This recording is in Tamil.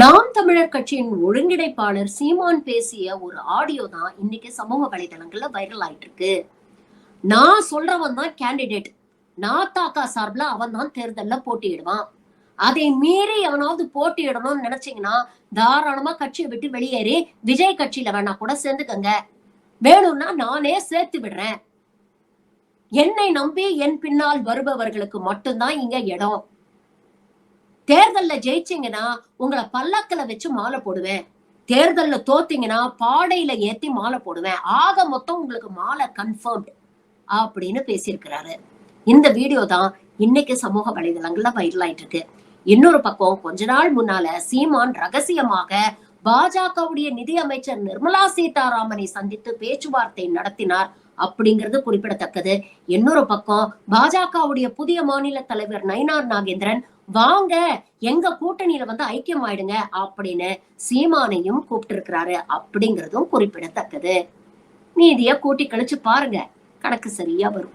நாம் தமிழர் கட்சியின் ஒருங்கிணைப்பாளர் சீமான் பேசிய ஒரு ஆடியோ தான் இன்னைக்கு சமூக வலைதளங்கள்ல வைரல் ஆயிட்டு இருக்கு. நான் சொல்றவன் தான் கேண்டிடேட். நாத்தாக்கா சார்பில் அவன் தான் தேர்தல்ல போட்டியிடுவான். அதை மீறி எவனாவது போட்டியிடணும்னு நினைச்சீங்கன்னா தாராளமா கட்சியை விட்டு வெளியேறி விஜய் கட்சியில வேணா கூட சேர்ந்துக்கங்க. வேணும்னா நானே சேர்த்து விடுறேன். என்னை நம்பி என் பின்னால் வருபவர்களுக்கு மட்டும்தான் இங்க இடம். தேர்தல்ல ஜெயிச்சீங்கன்னா உங்களை பல்லக்குல வச்சு மாலை போடுவேன். தேர்தல்ல தோத்தீங்கன்னா பாடையில ஏத்தி மாலை போடுவேன். ஆக மொத்தம் உங்களுக்கு மாலை கன்ஃபர்ம்ட் அப்படின்னு பேசியிருக்கிறாரு. இந்த வீடியோ தான் இன்னைக்கு சமூக வலைதளங்கள்ல வைரல் ஆயிட்டு இருக்கு. இன்னொரு பக்கம் கொஞ்ச நாள் முன்னால சீமான் ரகசியமாக பாஜகவுடைய நிதி அமைச்சர் நிர்மலா சீதாராமனை சந்தித்து பேச்சுவார்த்தை நடத்தினார் அப்படிங்கிறது குறிப்பிடத்தக்கது. இன்னொரு பக்கம் பாஜகவுடைய புதிய மாநில தலைவர் நயினார் நாகேந்திரன் வாங்க எங்க கூட்டணியில வந்து ஐக்கியம் ஆயிடுங்க அப்படின்னு சீமானையும் கூப்பிட்டு இருக்கிறாரு அப்படிங்கிறதும் குறிப்பிடத்தக்கது. மீதிய கூட்டி கழிச்சு பாருங்க, கணக்கு சரியா வரும்.